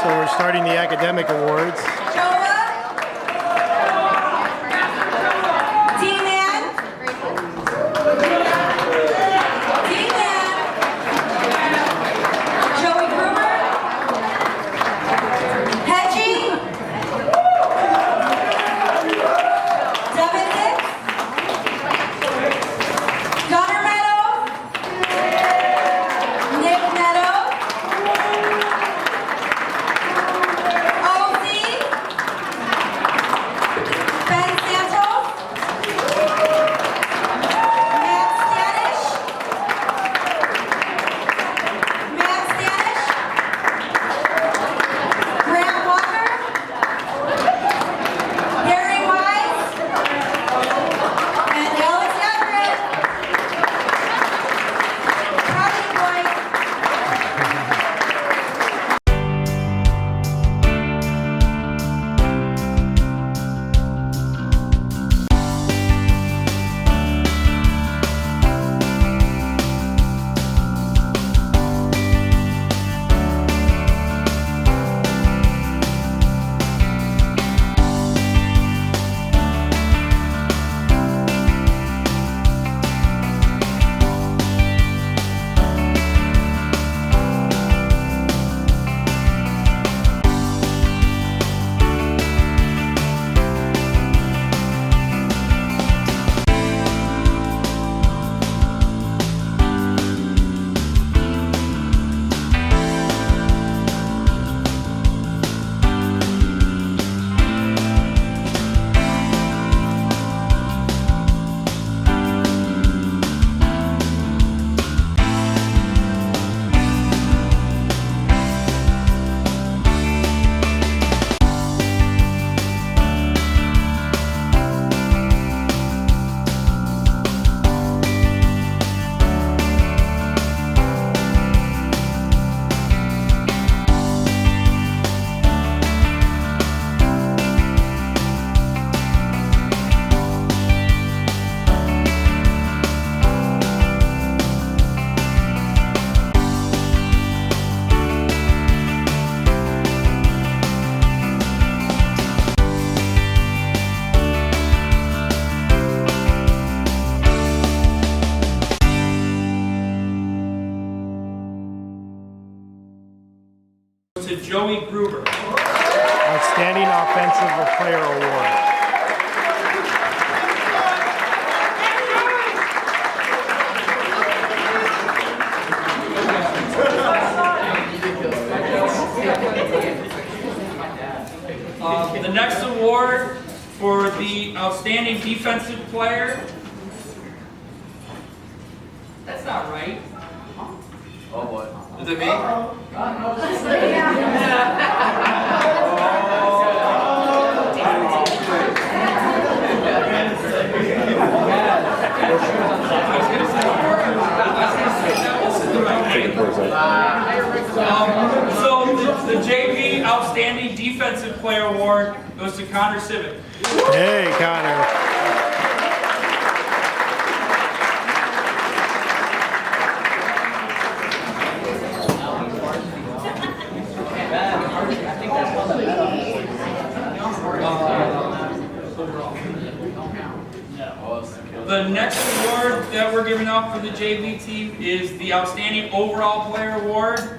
So we're starting the academic awards. To Joey Gruber. Outstanding Offensive Player Award. The next award for the Outstanding Defensive Player. That's not right. Oh boy. Is it me? So the JV Outstanding Defensive Player Award goes to Connor Civic. Hey, Connor. The next award that we're giving out for the JV team is the Outstanding Overall Player Award.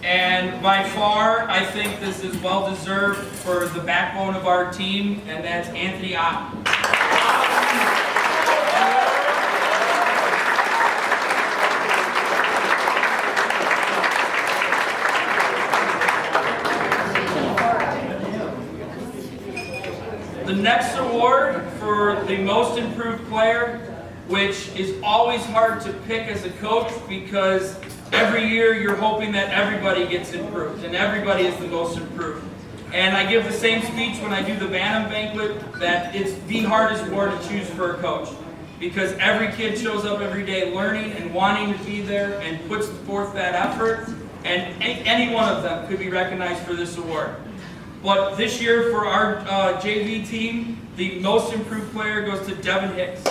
And by far, I think this is well deserved for the backbone of our team, and that's Anthony Ott. The next award for the most improved player, which is always hard to pick as a coach because every year you're hoping that everybody gets improved and everybody is the most improved. And I give the same speech when I do the Bantam Banquet that it's the hardest award to choose for a coach because every kid shows up every day learning and wanting to be there and puts forth that effort, and any one of them could be recognized for this award. But this year for our JV team, the most improved player goes to Devin Hicks.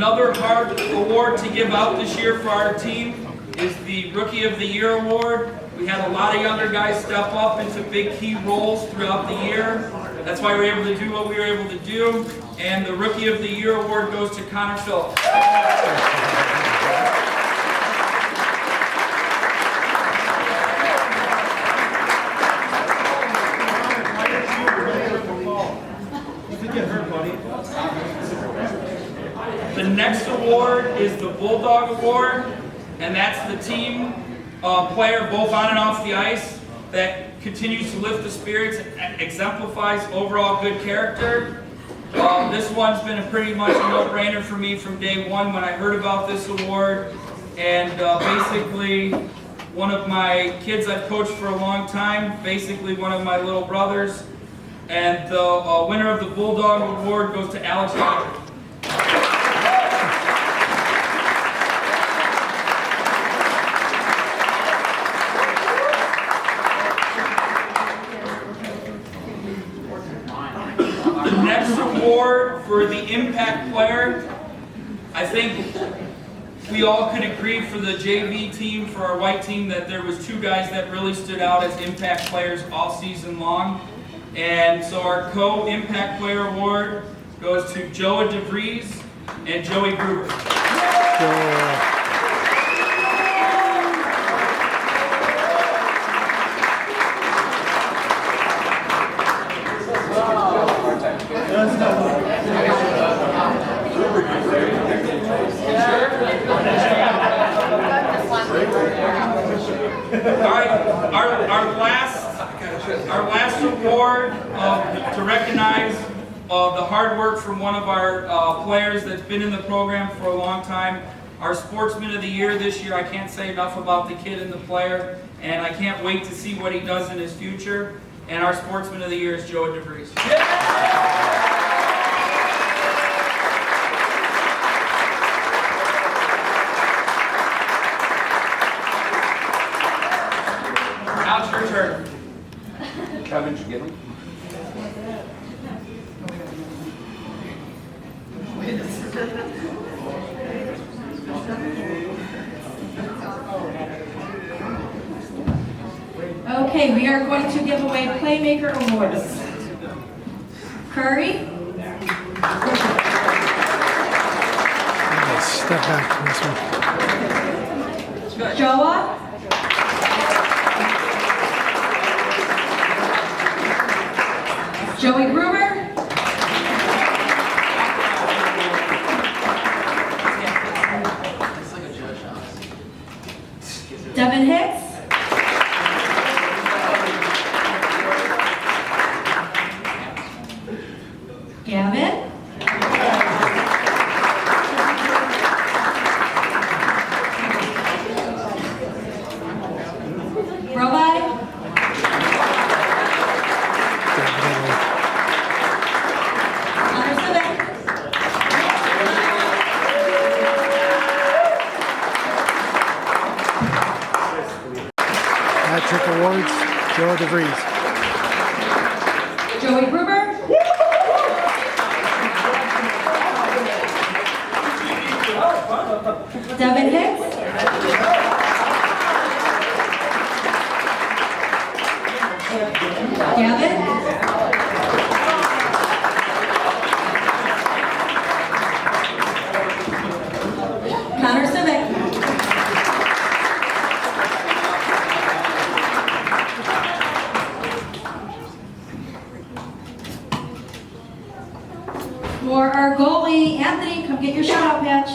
Another hard award to give out this year for our team is the Rookie of the Year award. We had a lot of younger guys step up into big key roles throughout the year. That's why we were able to do what we were able to do. And the Rookie of the Year award goes to Connor Phillips. The next award is the Bulldog Award, and that's the team player both on and off the ice that continues to lift the spirits and exemplifies overall good character. This one's been a pretty much a no-brainer for me from day one when I heard about this award. And basically, one of my kids I've coached for a long time, basically one of my little brothers, and the winner of the Bulldog Award goes to Alex Hodger. Award for the impact player. I think we all could agree for the JV team, for our white team, that there was two guys that really stood out as impact players all season long. And so our co-impact player award goes to Joa DeVries and Joey Gruber. Our last award to recognize the hard work from one of our players that's been in the program for a long time. Our Sportsman of the Year this year, I can't say enough about the kid and the player, and I can't wait to see what he does in his future. And our Sportsman of the Year is Joa DeVries. Alex, your turn. Kevin, did you get him? Okay, we are going to give away Playmaker Awards. Curry. Step back from this one. Joa. Joey Gruber. Devin Hicks. Gavin. Robi. Hat-trick awards, Joa DeVries. Joey Gruber. Devin Hicks. Gavin. Connor Civic. For our goalie, Anthony, come get your shutout patch.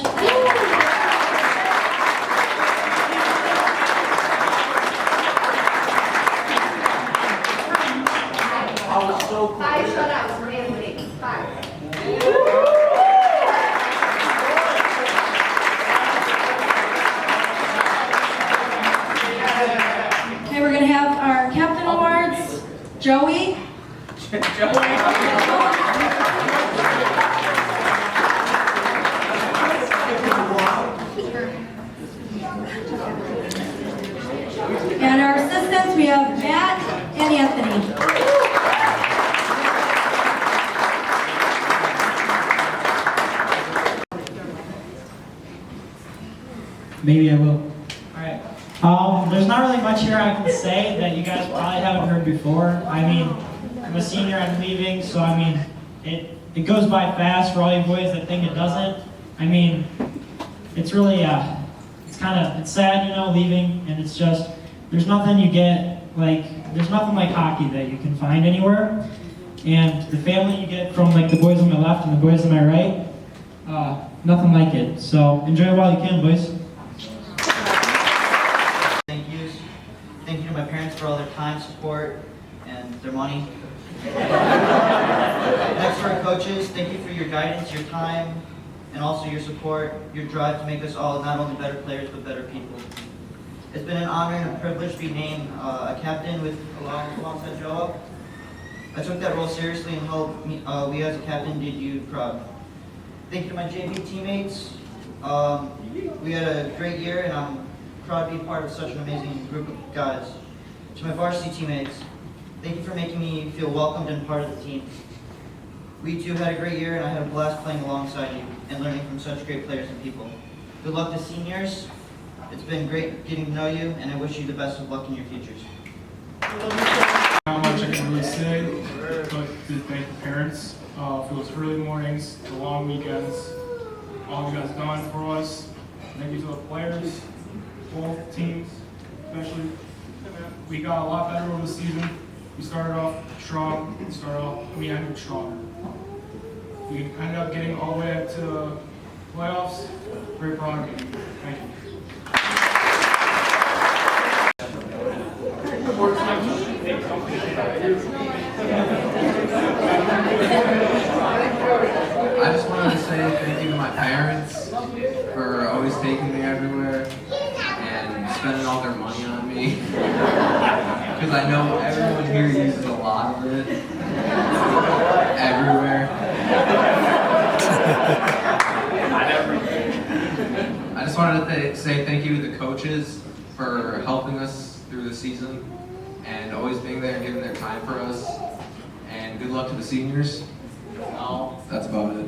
Five shutouts for Anthony. 5. Okay, we're going to have our captain awards. Joey. And our assistants, we have Matt and Anthony. have to say that you guys probably haven't heard before. I mean, I'm a senior, I'm leaving, so I mean, it goes by fast for all you boys that think it doesn't. I mean, it's really, it's sad, you know, leaving, and it's just, there's nothing you get, there's nothing like hockey that you can find anywhere. And the family you get from like the boys on my left and the boys on my right, nothing like it. So enjoy it while you can, boys. Thank yous. Thank you to my parents for all their time, support, and their money. Next to our coaches, thank you for your guidance, your time, and also your support, your drive to make us all not only better players, but better people. It's been an honor and a privilege to be named a captain alongside Joe. I took that role seriously and hope we as a captain did you proud. Thank you to my JV teammates. We had a great year and I'm proud to be part of such an amazing group of guys. To my varsity teammates, thank you for making me feel welcomed and part of the team. We too had a great year and I had a blast playing alongside you and learning from such great players and people. Good luck to seniors. It's been great getting to know you and I wish you the best of luck in your futures. Not much I can really say, but to thank the parents for those early mornings, the long weekends, all you guys done for us. Thank you to the players, both teams, especially. We got a lot better over the season. We started off strong, we ended strong. We ended up getting all the way up to the playoffs. Very proud of you. Thank you. I just wanted to say thank you to my parents for always taking me everywhere and spending all their money on me. Because I know everyone here uses a lot of it. Everywhere. I just wanted to say thank you to the coaches for helping us through the season and always being there and giving their time for us. And good luck to the seniors. That's about it.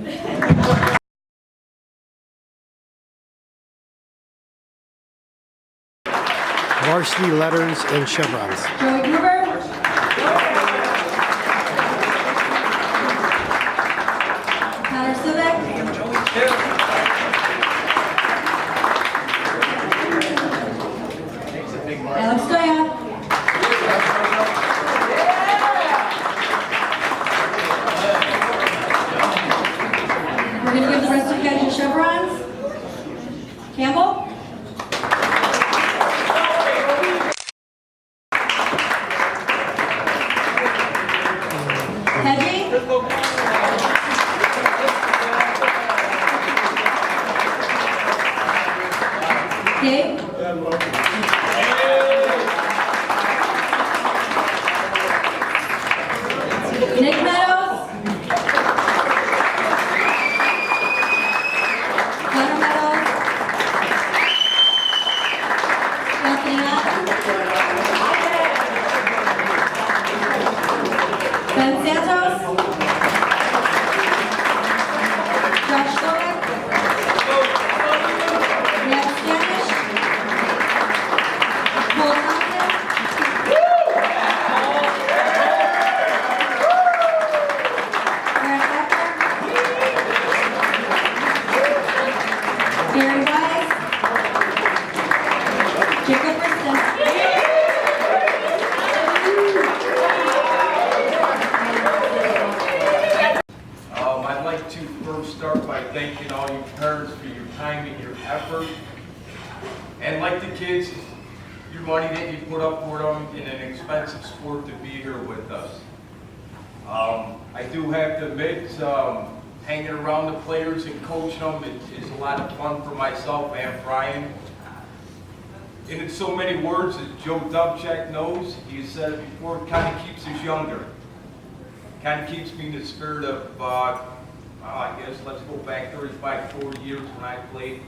Varsity letters and chevrons. Joey Gruber. Connor Civic. Alex Stoya. We're going to give the rest of you guys your chevrons. Campbell. Hedgie. Gabe. Nick Meadows. Connor Meadows. Anthony Allen. Ben Santos. Josh Stoic. Matt Spanish. Cole Thompson. Aaron Becker. Gary Wise. Jacob Briston. I'd like to first start by thanking all you parents for your time and your effort. And like the kids, your money that you put up for them in an expensive sport to be here with us. I do have to admit, hanging around the players and coaching them is a lot of fun for myself and Brian. And in so many words, as Joe Dubchek knows, he said it before, it kind of keeps us younger. Kind of keeps me in the spirit of, I guess, let's go back 35, 40 years when I played.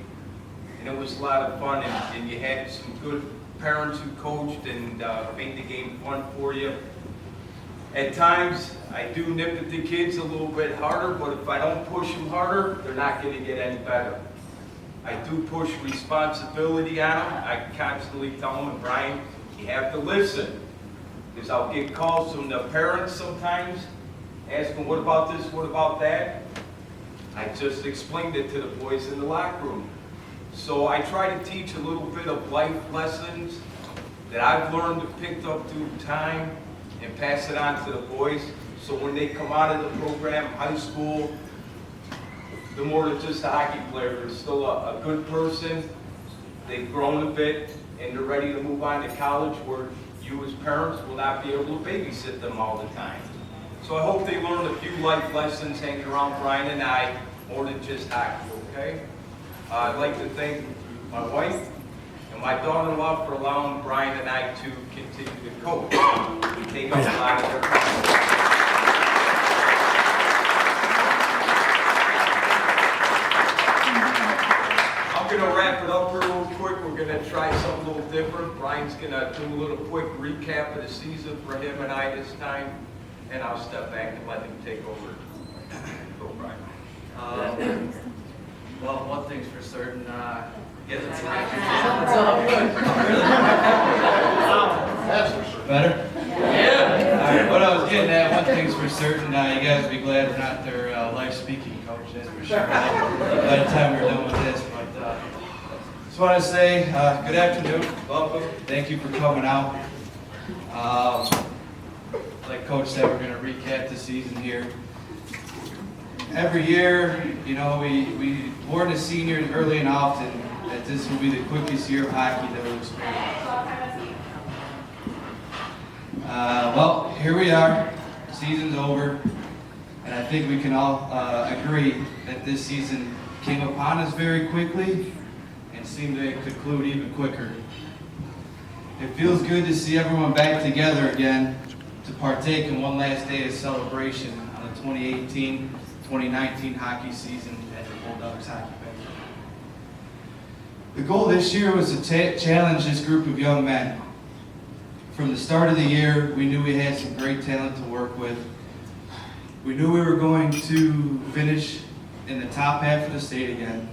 And it was a lot of fun, and you had some good parents who coached and made the game fun for you. At times, I do nip at the kids a little bit harder, but if I don't push them harder, they're not going to get any better. I do push responsibility on them. I constantly tell them, and Brian, You have to listen, because I'll get calls from the parents sometimes, asking, what about this, what about that? I just explained it to the boys in the locker room. So I try to teach a little bit of life lessons that I've learned and picked up through time and pass it on to the boys. So when they come out of the program, high school, they're more than just a hockey player. They're still a good person. They've grown a bit and they're ready to move on to college where you as parents will not be able to babysit them all the time. So I hope they learn a few life lessons hanging around Brian and I, more than just hockey, okay? I'd like to thank my wife and my daughter-in-law for allowing Brian and I to continue to coach. We take up a lot of their time. I'm going to wrap it up here real quick. We're going to try something a little different. Brian's going to do a little quick recap of the season for him and I this time, and I'll step back and let him take over. Go, Brian. Well, one thing's for certain, getting some Better? Yeah. All right, what I was getting at, one thing's for certain, you guys will be glad we're not their life speaking coach, that's for sure. By the time we're done with this, but just want to say good afternoon, welcome, thank you for coming out. Like Coach said, we're going to recap the season here. Every year, you know, we warn the seniors early and often that this will be the quickest year of hockey that we'll experience. Well, here we are, season's over, and I think we can all agree that this season came upon us very quickly and seemed to conclude even quicker. It feels good to see everyone back together again to partake in one last day of celebration on the 2018-2019 hockey season at the Bulldogs Hockey Banquet. The goal this year was to challenge this group of young men. From the start of the year, we knew we had some great talent to work with. We knew we were going to finish in the top half of the state again.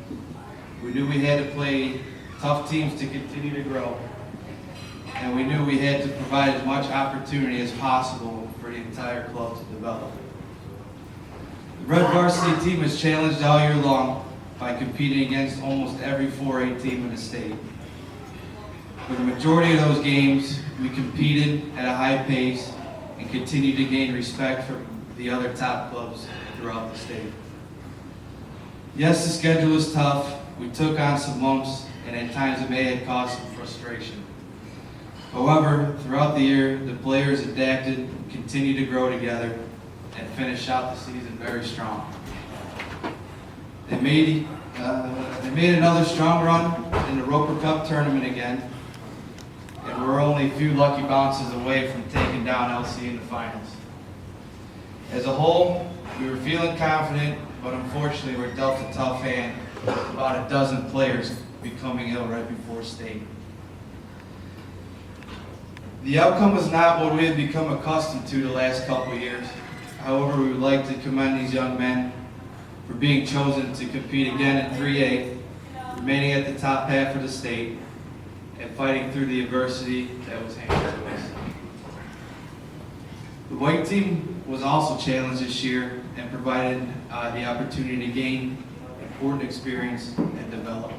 We knew we had to play tough teams to continue to grow. And we knew we had to provide as much opportunity as possible for the entire club to develop. The Red Varsity team was challenged all year long by competing against almost every 4A team in the state. For the majority of those games, we competed at a high pace and continued to gain respect from the other top clubs throughout the state. Yes, the schedule was tough. We took on some lumps, and at times it may have caused some frustration. However, throughout the year, the players adapted, continued to grow together, and finished out the season very strong. They made another strong run in the Roper Cup tournament again, and we're only a few lucky bounces away from taking down LC in the finals. As a whole, we were feeling confident, but unfortunately we're dealt a tough hand with about a dozen players becoming ill right before state. The outcome was not what we had become accustomed to the last couple of years. However, we would like to commend these young men for being chosen to compete again in 3A, remaining at the top half of the state, and fighting through the adversity that was handed to us. The white team was also challenged this year and provided the opportunity to gain important experience and develop.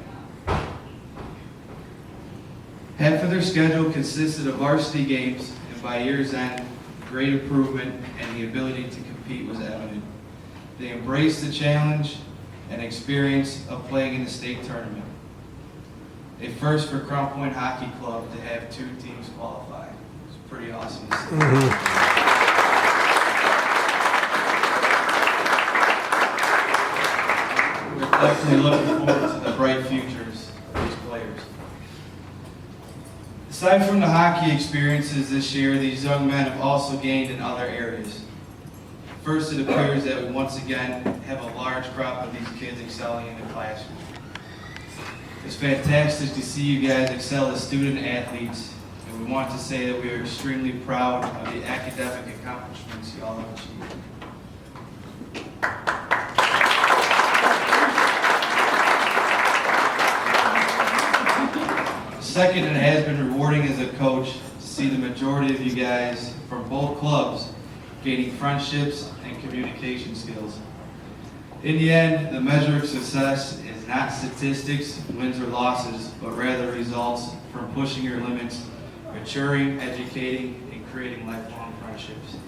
Half of their schedule consisted of varsity games, and by year's end, great improvement and the ability to compete was evident. They embraced the challenge and experience of playing in the state tournament. A first for Crown Point Hockey Club to have 2 teams qualify. It's pretty awesome to see. We're definitely looking forward to the bright futures of these players. Aside from the hockey experiences this year, these young men have also gained in other areas. First, it appears that we once again have a large crop of these kids excelling in the classroom. It's fantastic to see you guys excel as student athletes, and we want to say that we are extremely proud of the academic accomplishments you all have achieved. Second, it has been rewarding as a coach to see the majority of you guys from both clubs gaining friendships and communication skills. In the end, the measure of success is not statistics, wins or losses, but rather results from pushing your limits, maturing, educating, and creating lifelong friendships.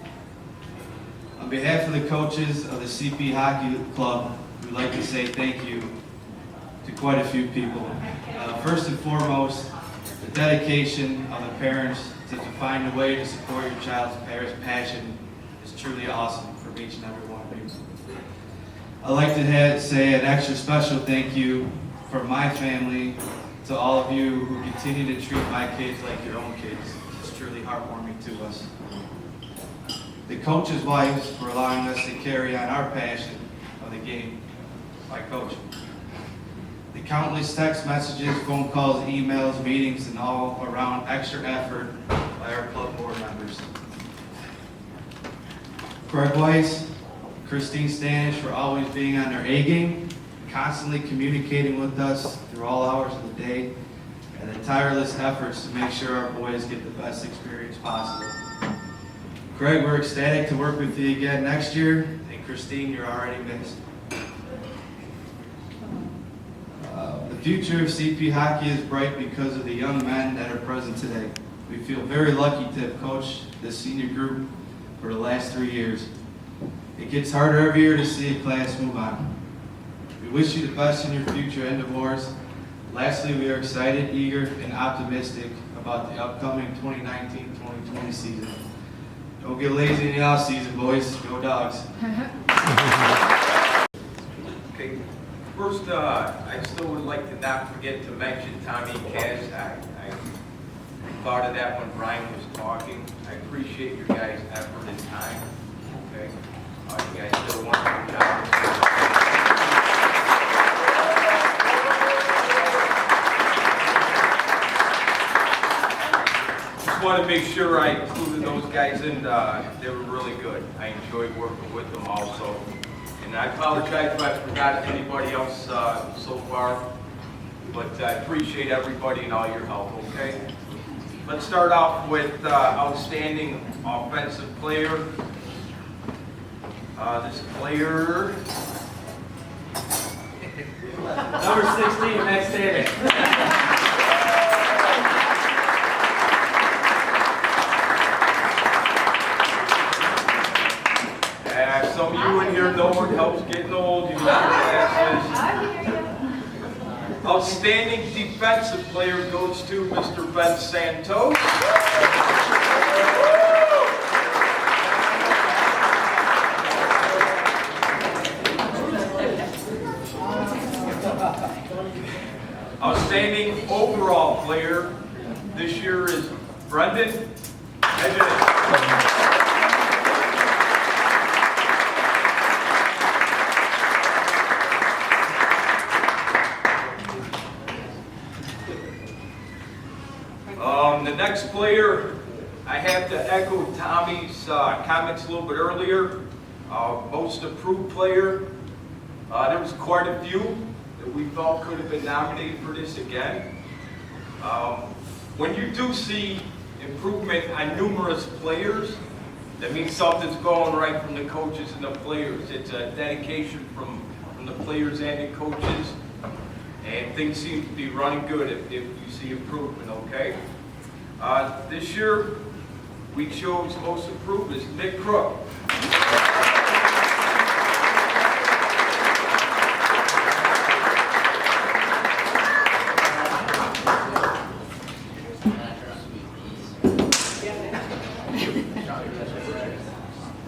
On behalf of the coaches of the CP Hockey Club, we'd like to say thank you to quite a few people. First and foremost, the dedication of the parents to find a way to support your child's passion is truly awesome from each and every one of you. I'd like to say an extra special thank you from my family to all of you who continue to treat my kids like your own kids. It's truly heartwarming to us. The coaches' wives for allowing us to carry on our passion of the game by coaching. The countless text messages, phone calls, emails, meetings, and all around extra effort by our club board members. Craig Weiss, Christine Stanish for always being on their A game, constantly communicating with us through all hours of the day, and the tireless efforts to make sure our boys get the best experience possible. Craig, we're ecstatic to work with you again next year, and Christine, you're already missed. The future of CP hockey is bright because of the young men that are present today. We feel very lucky to have coached this senior group for the last 3 years. It gets harder every year to see a class move on. We wish you the best in your future endeavors. Lastly, we are excited, eager, and optimistic about the upcoming 2019-2020 season. Don't get lazy in the off season, boys. Go Dogs. Okay, first, I still would like to not forget to mention Tommy Cash. I thought of that when Brian was talking. I appreciate your guys' effort and time. Okay, you guys did a wonderful job. Just want to make sure I included those guys in. They were really good. I enjoyed working with them also. And I apologize if I forgot anybody else so far, but I appreciate everybody and all your help, okay? Let's start off with outstanding offensive player. This player, Number 16, Max Davis. some of you in here know it helps getting old. You know what that is. Outstanding defensive player goes to Mr. Ben Santos. Outstanding overall player this year is Brendan Hedges. The next player, I have to echo Tommy's comments a little bit earlier. Most improved player. There was quite a few that we felt could have been nominated for this again. When you do see improvement on numerous players, that means something's going right from the coaches and the players. It's a dedication from the players and the coaches, and things seem to be running good if you see improvement, okay? This year, we chose most improved is Nick Crook.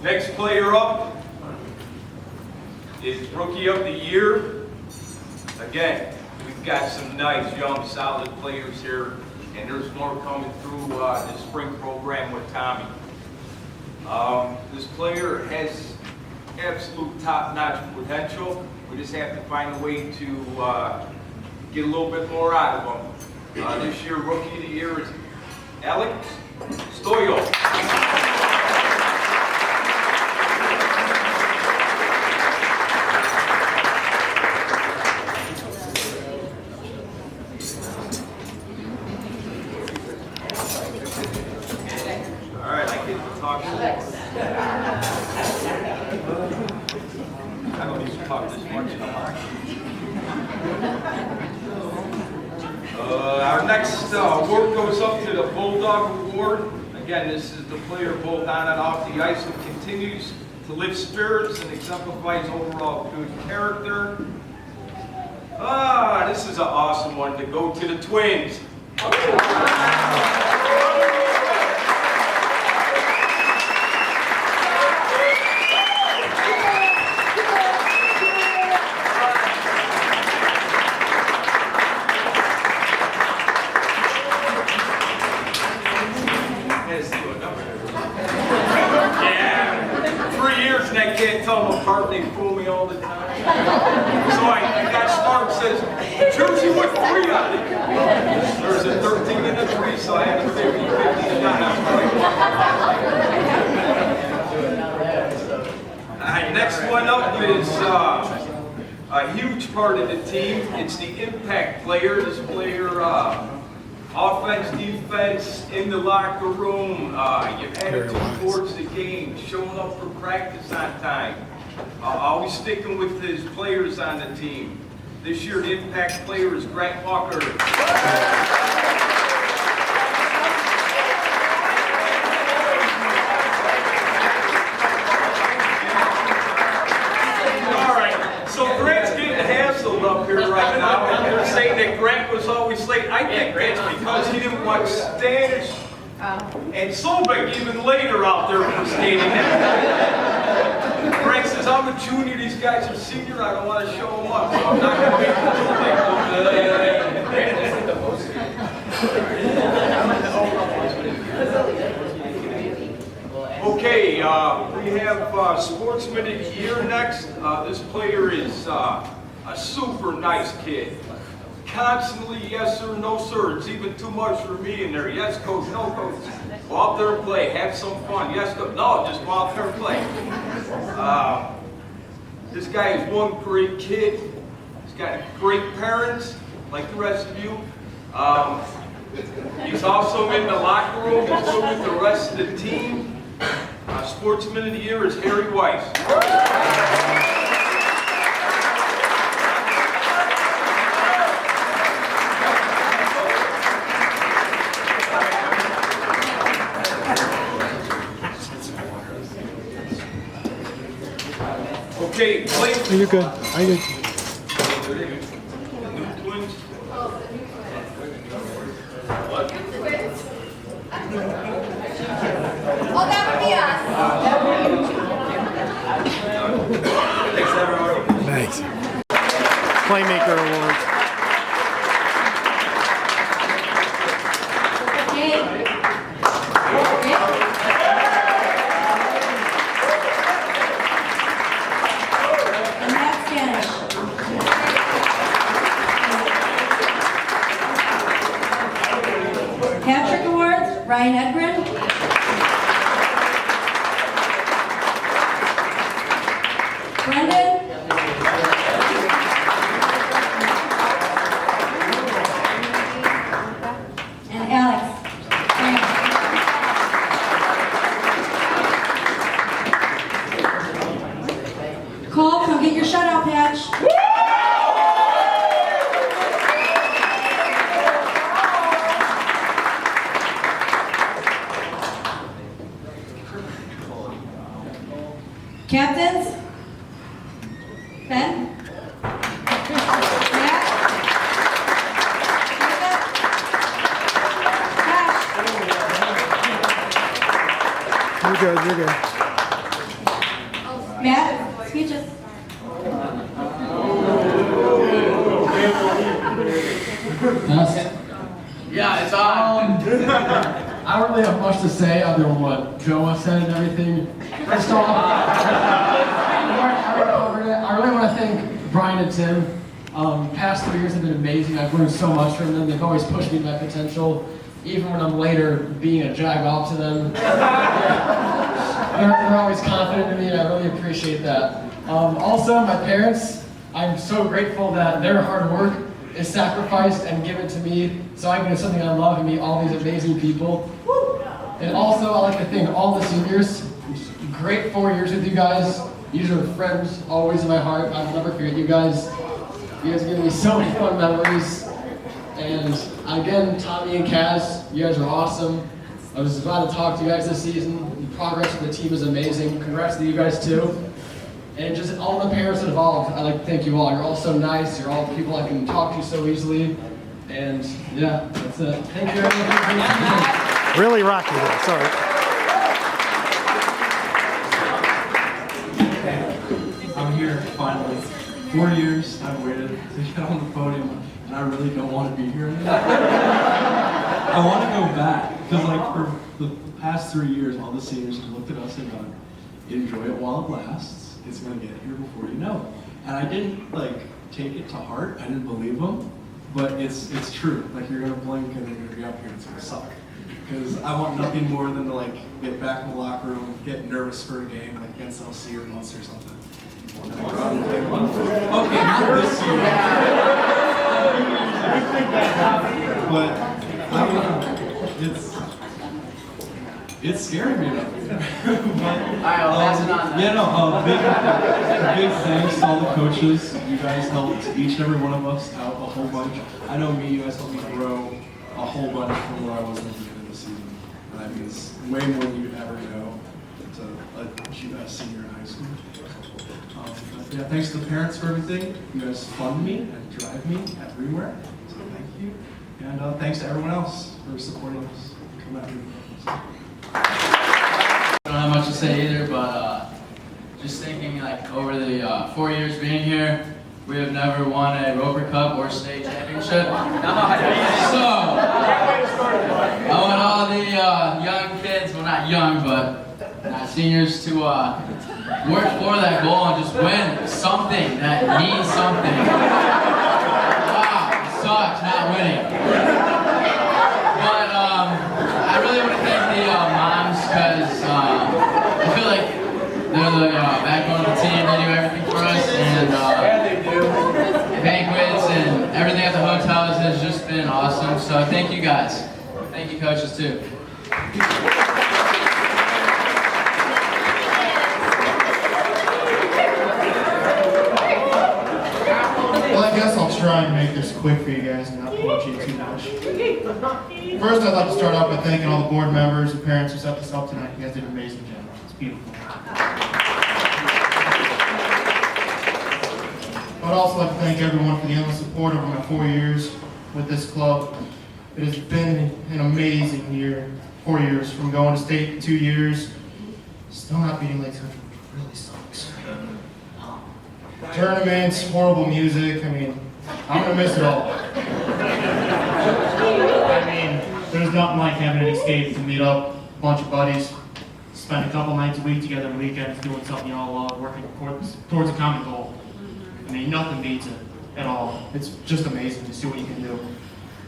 Next player up is Rookie of the Year. Again, we've got some nice, young, solid players here, and there's more coming through the spring program with Tommy. This player has absolute top-notch potential. We just have to find a way to get a little bit more out of him. This year, Rookie of the Year is Alex Stoyo. I don't even talk this much anymore. Our next award goes up to the Bulldog Award. Again, this is the player both on and off the ice who continues to lift spirits and exemplifies overall good character. This is an awesome one to go to the Twins. I can't tell them apart, they fool me all the time. So I got smart and says, Jersey with 3 on it. There's a 13 and a 3, so I had a 50-50 shot. Next one up is a huge part of the team. It's the impact player. This player, offense, defense, in the locker room, your attitude towards the game, showing up for practice on time, always sticking with his players on the team. This year, the impact player is Grant Walker. All right, so Grant's getting hassled up here right now, and they're saying that Grant was always late. I think that's because he didn't watch Stanish and Sobek even later out there for skating. Grant says, I'm a junior, these guys are senior, I don't want to show them up, so I'm not going to make Okay, we have Sportsman of the Year next. This player is a super nice kid. Constantly, yes sir, no sir. It's even too much for me in there. Yes coach, no coach. Go out there and play, have some fun. Yes coach, no, just go out there and play. This guy is one great kid. He's got great parents, like the rest of you. He's also in the locker room. He's good with the rest of the team. Sportsman of the Year is Harry Weiss. Okay, please. You're good. I'm good. Oh, that would be us. Thanks, everyone. Thanks. Playmaker Award. And Matt Spanish. Patrick Awards, Ryan Edgren. Brendan. And Alex. Cole, come get your shutout patch. Captains? Ben? Matt? You're good. You're good. Matt? Speeches. Yeah, it's on. I don't really have much to say other than what Joe said and everything. First off, I really want to thank Brian and Tim. Past 3 years have been amazing. I've learned so much from them. They've always pushed me to my potential, even when I'm later being a jag off to them. They're always confident in me, and I really appreciate that. Also, my parents, I'm so grateful that their hard work is sacrificed and given to me so I can do something I love and meet all these amazing people. And also, I'd like to thank all the seniors Great 4 years with you guys. You are friends always in my heart. I'll never forget you guys. You guys have given me so many fun memories. And again, Tommy and Kaz, you guys are awesome. I was glad to talk to you guys this season. The progress of the team is amazing. Congrats to you guys too. And just all the parents involved, I'd like to thank you all. You're all so nice. You're all people I can talk to so easily. And yeah, that's it. Thank you everyone. Really rocky there, sorry. I'm here finally. 4 years I've waited to get on the podium, and I really don't want to be here anymore. I want to go back, because like for the past 3 years, all the seniors have looked at us and gone, enjoy it while it lasts. It's going to get here before you know it. And I didn't like take it to heart. I didn't believe them, but it's true. Like you're going to blink and you're going to be up here and it's going to suck. Because I want nothing more than to like get back in the locker room, get nervous for a game like against LC or Munster or something. Okay, not this year. But I don't know. It's scaring me up here. Big thanks to all the coaches. You guys helped each and every one of us out a whole bunch. I know me, you guys helped me grow a whole bunch from where I was in the beginning of the season. And that means way more than you could ever know to a senior in high school. Yeah, thanks to the parents for everything. You guys fund me and drive me everywhere. So thank you. And thanks to everyone else for supporting us. Come out here. I don't have much to say either, but just thinking like over the 4 years being here, we have never won a Roper Cup or state championship. So I want all the young kids, well not young, but seniors to work for that goal and just win something that means something. Wow, it sucks not winning. But I really want to thank the moms because I feel like they're the backbone of the team. They do everything for us, and banquets and everything at the hotels has just been awesome. So thank you guys. Thank you coaches too. Well, I guess I'll try and make this quick for you guys and not bloat you too much. First, I'd like to start off by thanking all the board members and parents who set this up tonight. You guys did an amazing job. It's beautiful. I'd also like to thank everyone for the endless support over my 4 years with this club. It has been an amazing year. 4 years, from going to state in 2 years, still not beating Lake Central, which really sucks. Tournaments, horrible music, I mean, I'm gonna miss it all. I mean, there's nothing like having an escape to meet up, a bunch of buddies, spend a couple nights a week together on weekends doing something you all love, working towards a common goal. I mean, nothing beats it at all. It's just amazing to see what you can do.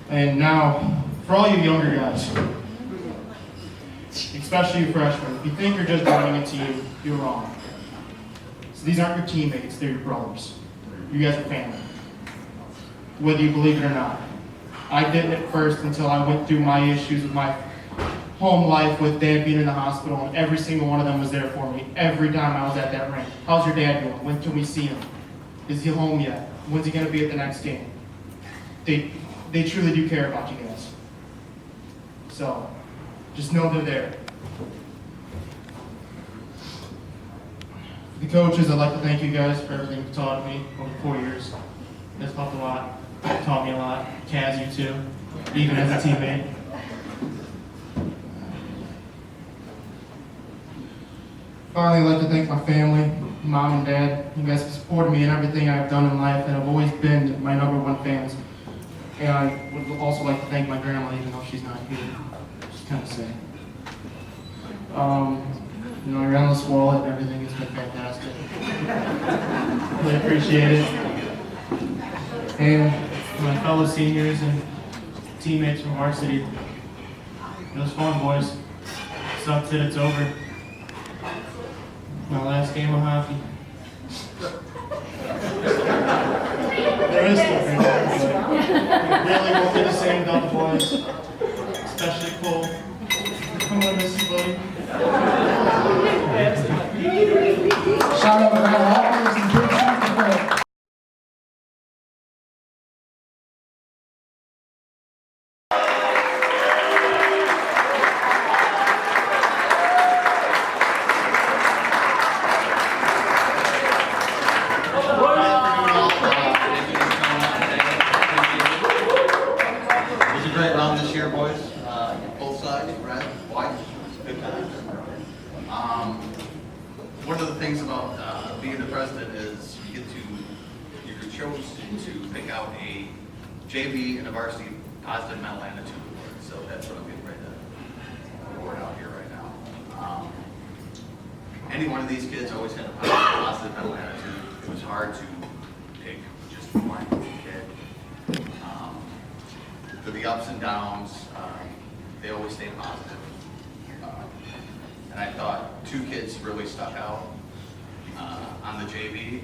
And now, for all you younger guys, especially you freshmen, if you think you're just joining a team, you're wrong. So these aren't your teammates, they're your brothers. You guys are family. Whether you believe it or not. I didn't at first until I went through my issues with my home life with Dad being in the hospital, and every single one of them was there for me every time I was at that rink. How's your dad doing? When can we see him? Is he home yet? When's he going to be at the next game? They truly do care about you guys. So, just know they're there. The coaches, I'd like to thank you guys for everything you've taught me over 4 years. You guys helped a lot, taught me a lot. Kaz, you too, even as a teammate. Finally, I'd like to thank my family, Mom and Dad. You guys have supported me in everything I've done in life and have always been my #1 fans. And I would also like to thank my grandma, even though she's not here. Just kind of sad. You know, your endless wallet and everything has been fantastic. Really appreciate it. And my fellow seniors and teammates from varsity, it was fun, boys. Sucks that it's over. My last game of hockey. There is still great hockey. Really won't be the same without the boys. Especially Cole. Come on, miss you, buddy. round of applause and big shoes to fill. It was a great round this year, boys. Both sides, red, white, good times. One of the things about being the president is you're chosen to pick out a JV and a varsity positive mental attitude award. So that's what I'm getting ready to award out here right now. Any one of these kids always had a positive mental attitude. It was hard to pick just one kid. For the ups and downs, they always stay positive. And I thought two kids really stuck out on the JV,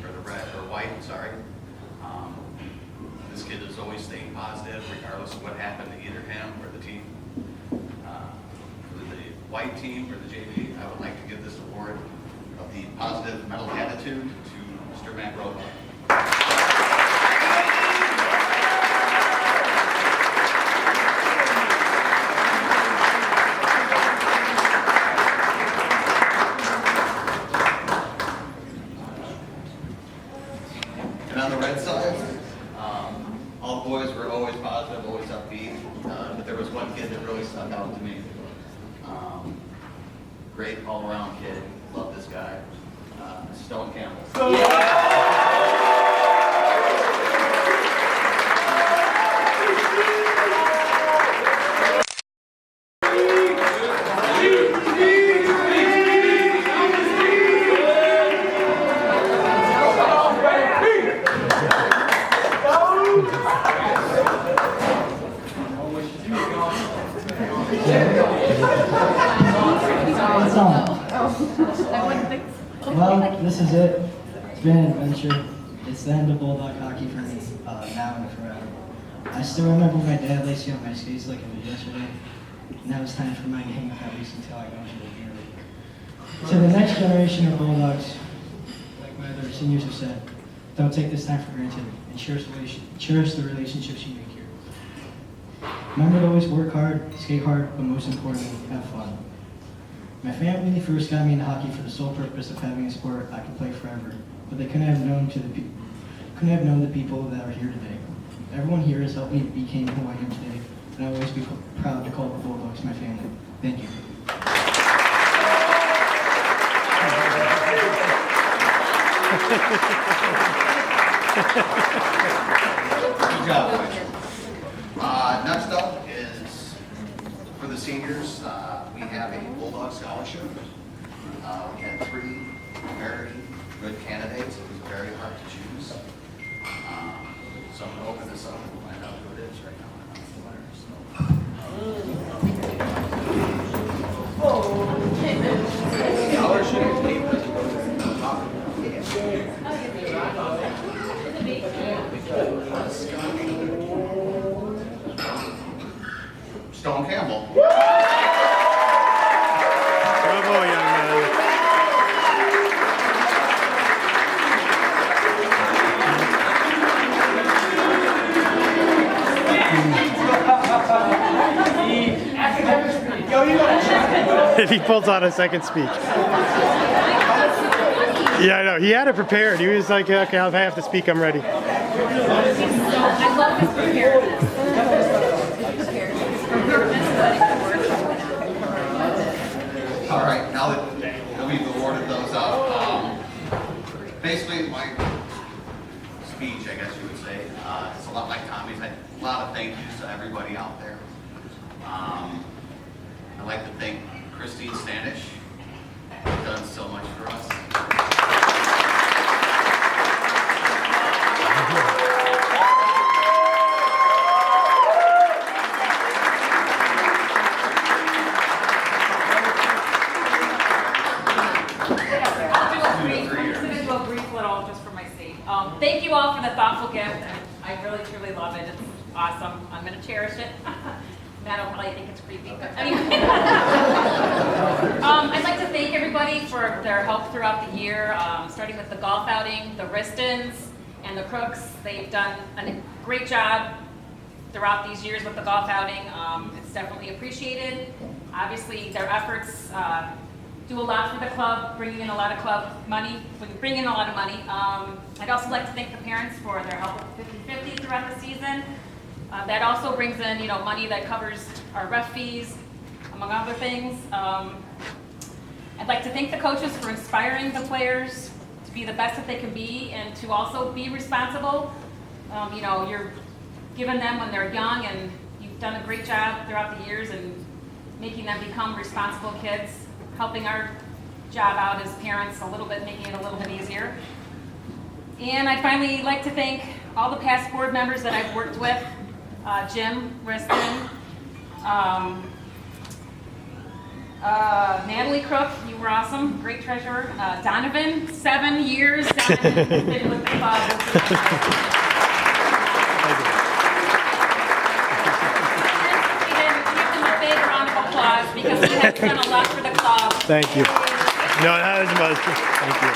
or the red, or white, sorry. This kid is always staying positive regardless of what happened to either him or the team. For the white team or the JV, I would like to give this award of the positive mental attitude to Mr. Matt Roba. And on the red side, all the boys were always positive, always upbeat, but there was one kid that really stuck out to me. Great all-around kid, love this guy, Stone Campbell. What's up? Well, this is it. It's been an adventure. It's the end of Bulldog hockey for me, now and forever. I still remember my dad lacing on my skates like it was yesterday. Now it's time for my game at least until I go to the beer league. To the next generation of Bulldogs, like my other seniors have said, don't take this time for granted and cherish the relationships you make here. Remember to always work hard, skate hard, but most importantly, have fun. My family first got me into hockey for the sole purpose of having a sport I could play forever, but they couldn't have known the people that are here today. Everyone here has helped me become who I am today, and I'll always be proud to call the Bulldogs my family. Thank you. Good job, boys. Next up is for the seniors. We have a Bulldog scholarship. We had 3 very good candidates. It was very hard to choose. So I'm going to open this up and find out who it is right Stone Campbell. Bravo, young man. If he pulls out a second speech. Yeah, I know. He had it prepared. He was like, okay, if I have to speak, I'm ready. I love his preparedness. All right, now that we've awarded those out, basically my speech, I guess you would say, it's a lot like Tommy's. A lot of thank yous to everybody out there. I'd like to thank Christine Stanish, who's done so much for us. Thank you all for the thoughtful gift. I really, truly love it. It's awesome. I'm going to cherish it. Matt will probably think it's creepy, but anyway. I'd like to thank everybody for their help throughout the year, starting with the golf outing, the Ristons, and the Crooks. They've done a great job throughout these years with the golf outing. It's definitely appreciated. Obviously, their efforts do a lot for the club, bringing in a lot of money. I'd also like to thank the parents for their help with the 50-50 throughout the season. That also brings in, money that covers our ref fees, among other things. I'd like to thank the coaches for inspiring the players to be the best that they can be and to also be responsible. You're giving them when they're young, and you've done a great job throughout the years and making them become responsible kids, helping our job out as parents a little bit, making it a little bit easier. And I'd finally like to thank all the past board members that I've worked with, Jim Riston, Natalie Crook, you were awesome, great treasurer. Donovan, 7 years, Donovan's been with the club. Give him a big round of applause because he has done a lot for the club. Thank you. No, that was much. Thank you.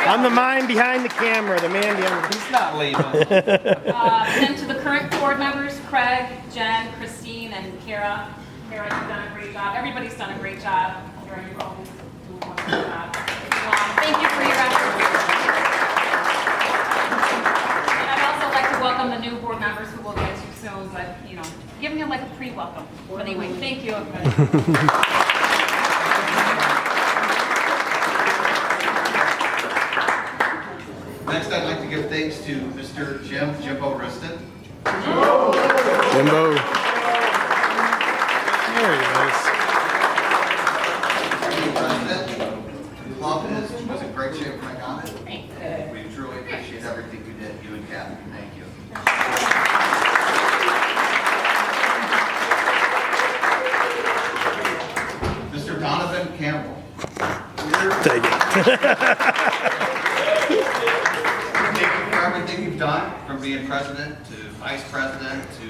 I'm the mind behind the camera, the man behind the... He's not leaving. Then to the current board members, Craig, Jen, Christine, and Kara. Kara, you've done a great job. Everybody's done a great job. Kara, you're always doing a wonderful job. Thank you for your efforts. And I'd also like to welcome the new board members who we'll get to soon, but, giving them like a pre-welcome. But anyway, thank you. Next, I'd like to give thanks to Mr. Jimbo Riston. Jimbo. There he is. The club was in great shape when I got it. We truly appreciate everything you did, you and Kathy. Thank you. Mr. Donovan Campbell. Take it. Everything you've done, from being president to vice president to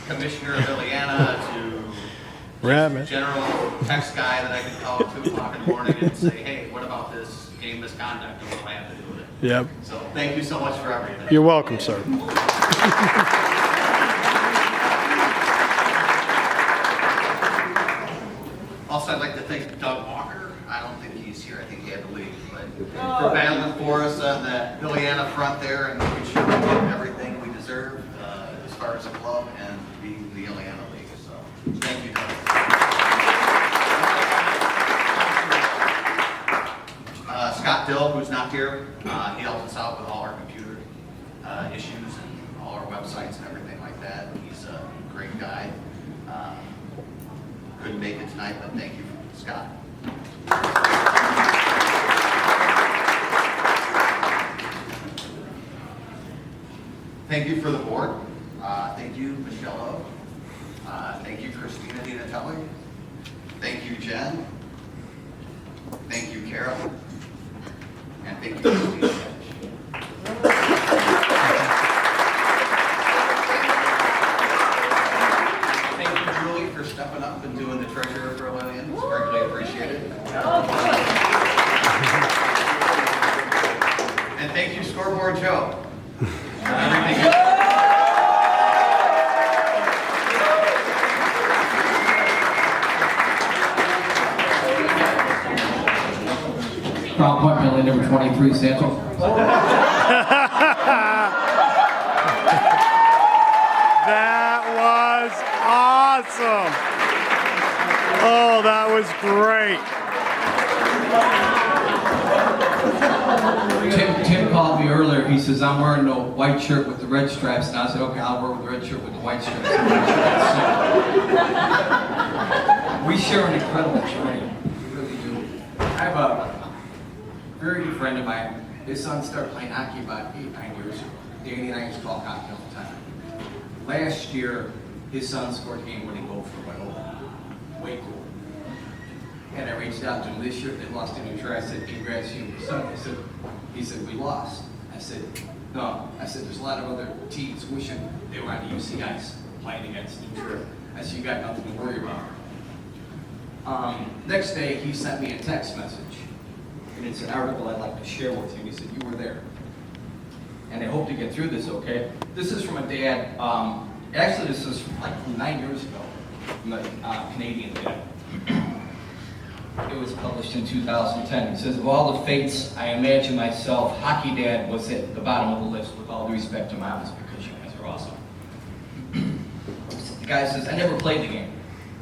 commissioner of Ileana to general text guy that I can call at 2 o'clock in the morning and say, hey, what about this game misconduct and what do I have to do with it? Yep. So thank you so much for everything. You're welcome, sir. Also, I'd like to thank Doug Walker. I don't think he's here. I think he had to leave. But for battling for us on that Ileana front there and making sure we get everything we deserve as far as the club and being the Ileana League. So thank you, Doug. Scott Dill, who's not here, he helps us out with all our computer issues and all our websites and everything like that. He's a great guy. Couldn't make it tonight, but thank you, Scott. Thank you for the board. Thank you, Michelle O. Thank you, Christina Dinatelli. Thank you, Jen. Thank you, Carol. And thank you, Christina. Thank you, Julie, for stepping up and doing the treasurer for Lillian. It's greatly appreciated. And thank you, Scoreboard Joe. Everything Crown Point penalty number 23, Santos. That was awesome. Oh, that was great. Tim called me earlier. He says, I'm wearing the white shirt with the red stripes. And I said, okay, I'll wear the red shirt with the white stripes. We share an incredible journey. We really do. I have a very good friend of mine. His son started playing hockey about 8-9 years ago. Danny and I used to talk hockey all the time. Last year, his son scored a game-winning goal for Wyoming. Way cool. And I reached out to him this year. They lost to New Jersey. I said, congrats to you, son. He said, we lost. I said, No, I said, there's a lot of other teams wishing they were on the UC ice playing against New Jersey. I said, you got nothing to worry about. Next day, he sent me a text message, and it's an article I'd like to share with you. He said, you were there. And I hope to get through this, okay? This is from a dad, actually this is like 9 years ago, from a Canadian dad. It was published in 2010. He says, of all the fates I imagine myself, Hockey Dad was at the bottom of the list, with all due respect to moms, because you guys are awesome. The guy says, I never played the game.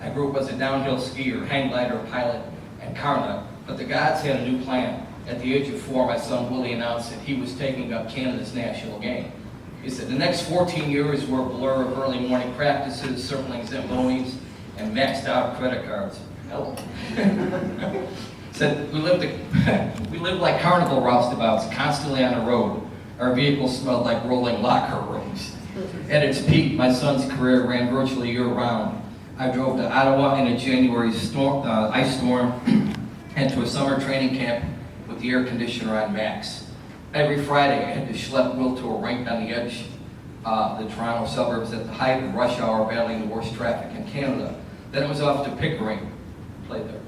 I grew up as a downhill skier, hang glider, pilot, and Karna, but the gods had a new plan. At the age of 4, my son Willie announced that he was taking up Canada's national game. He said, the next 14 years were a blur of early morning practices, circling Zambonis, and maxed out credit cards. Hello. Said, we lived like carnival roustabouts, constantly on the road. Our vehicles smelled like rolling locker rooms. At its peak, my son's career ran virtually year-round. I drove to Ottawa in a January ice storm and to a summer training camp with the air conditioner on max. Every Friday, I had to schlep Will to a rink on the edge of the Toronto suburbs at the height of rush hour, battling the worst traffic in Canada. Then it was off to Pickering, played there,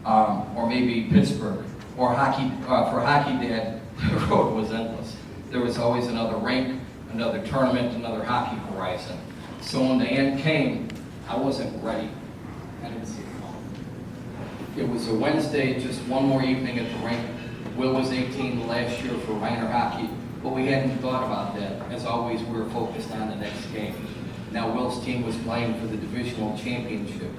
or maybe Pittsburgh, or hockey. For Hockey Dad, the road was endless. There was always another rink, another tournament, another hockey horizon. So when the end came, I wasn't ready. I didn't see it coming. It was a Wednesday, just one more evening at the rink. Will was 18 last year for minor hockey, but we hadn't thought about that. As always, we were focused on the next game. Now Will's team was playing for the divisional championship.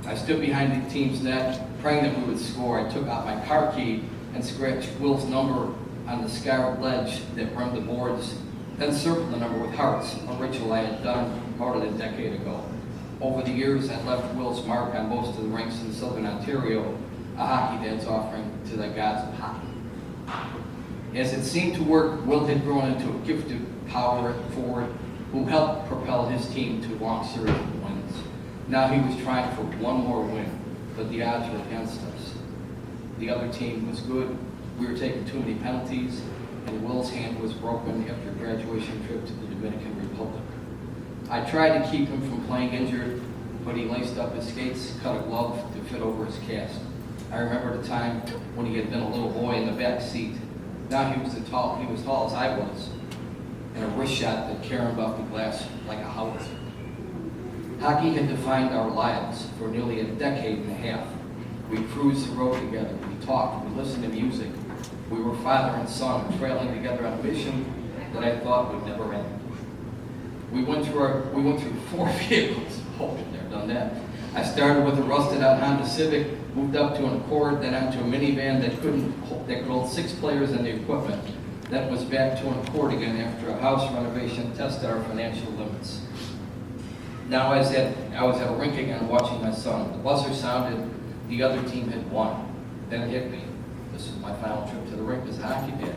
I stood behind the team's net, praying that we would score. I took out my car key and scratched Will's number on the scarred ledge that rimmed the boards, then circled the number with hearts, a ritual I had done more than a decade ago. Over the years, I left Will's mark on most of the rinks in southern Ontario, a Hockey Dad's offering to the gods of hockey. As it seemed to work, Will had grown into a gifted power forward who helped propel his team to a long series of wins. Now he was trying for one more win, but the odds were against us. The other team was good. We were taking too many penalties, and Will's hand was broken after a graduation trip to the Dominican Republic. I tried to keep him from playing injured, but he laced up his skates, cut a glove to fit over his cast. I remember the time when he had been a little boy in the back seat. Now he was tall as I was, and a wrist shot that caromed off the glass like a howitzer. Hockey had defined our lives for nearly a decade and a half. We cruised the road together, we talked, we listened to music. We were father and son, trailing together on a mission that I thought would never end. We went through 4 vehicles. Oh, been there, done that. I started with a rusted-out Honda Civic, moved up to an Accord, then onto a minivan that could hold 6 players and the equipment. Then was back to an Accord again after a house renovation tested our financial limits. Now I was at a rink again watching my son. The buzzer sounded, the other team had won. Then it hit me. This was my final trip to the rink as a Hockey Dad.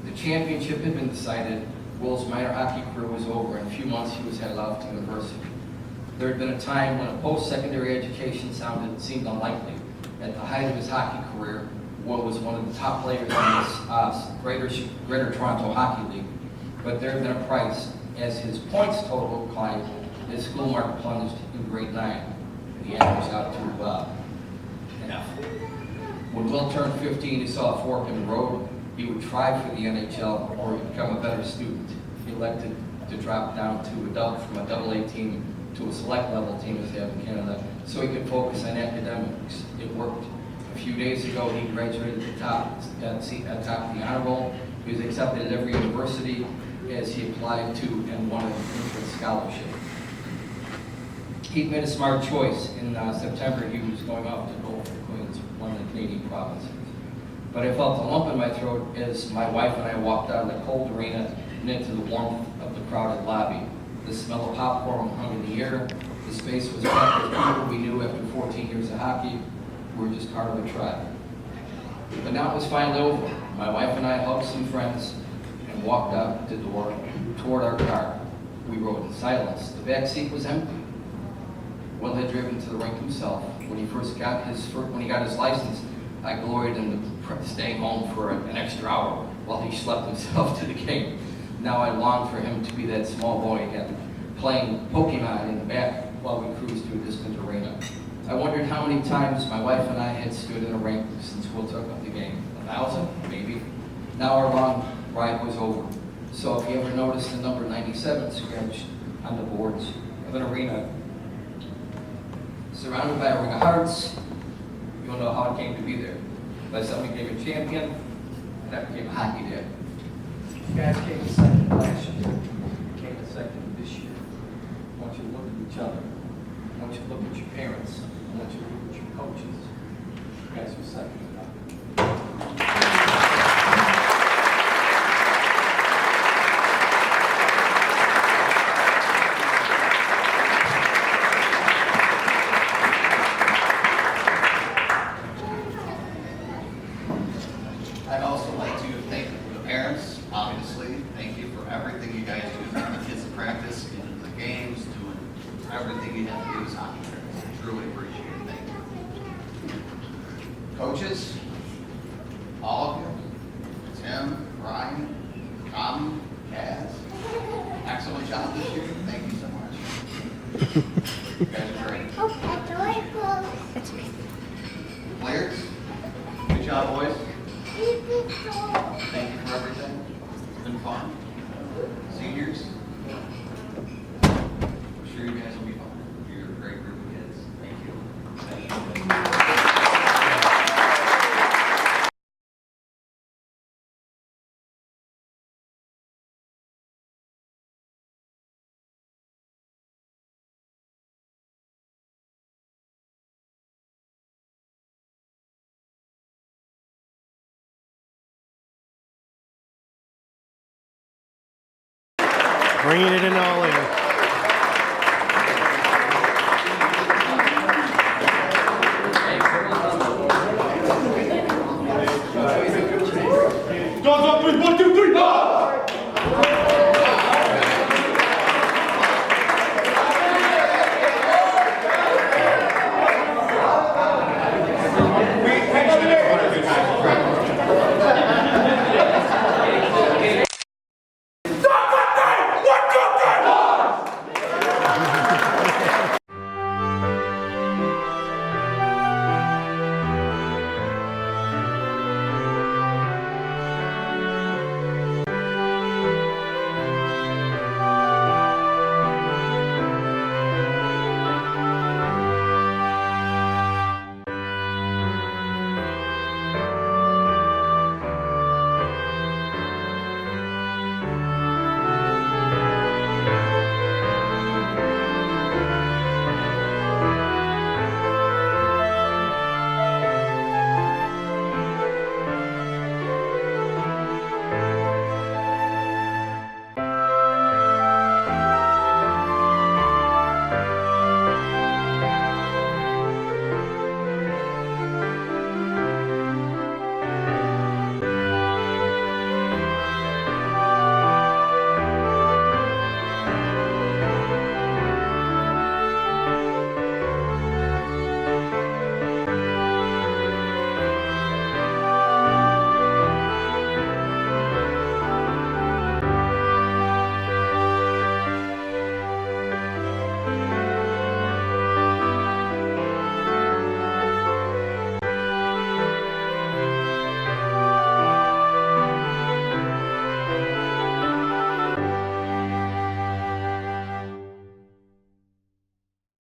The championship had been decided. Will's minor hockey career was over. In a few months, he was headed off to university. There had been a time when a post-secondary education seemed unlikely. At the height of his hockey career, Will was one of the top players in this Greater Toronto Hockey League. But there had been a price. As his points total climbed, his school mark plunged in grade 9. The end was out to an F. When Will turned 15, he saw a fork in the road. He would try for the NHL or become a better student. He elected to drop down to from a AA team to a select level team as they have in Canada, so he could focus on academics. It worked. A few days ago, he graduated at the top of the honor roll. He was accepted at every university as he applied to and won an entrance scholarship. He made a smart choice. In September, he was going off to go for Queens, one of the Canadian provinces. But I felt a lump in my throat as my wife and I walked out of the cold arena and into the warmth of the crowded lobby. The smell of popcorn hung in the air. The space was packed with people we knew after 14 years of hockey. We were just part of a tribe. But now it was finally over. My wife and I hugged some friends and walked out the door toward our car. We rode in silence. The back seat was empty. Will had driven to the rink himself. When he got his license, I gloried in staying home for an extra hour while he slept himself to the game. Now I long for him to be that small boy again, playing Pokemon in the back while we cruised to a distant arena. I wondered how many times my wife and I had stood in a rink since Will took up the game. 1,000, maybe. Now our long ride was over. So if you ever noticed the number 97 scratched on the boards of an arena, surrounded by a ring of hearts, you'll know how it came to be there. By someone became a champion, and I became a hockey dad. You guys came in second last year, came in second this year. I want you to look at each other. I want you to look at your parents. I want you to look at your coaches. You guys are second enough. I'd also like to thank the parents, obviously. Thank you for everything you guys do, taking the kids to practice, getting to the games, doing everything you have to do as hockey players. Truly appreciate it. Thank you. Coaches, all of you, Tim, Ryan, Tommy, Kaz, excellent job this year. Thank you so much. You guys are great. Players, good job, boys. Thank you for everything. It's been fun. Seniors, I'm sure you guys will be fun. You're a great group of kids. Thank you. Thank you. Bringing it in all in.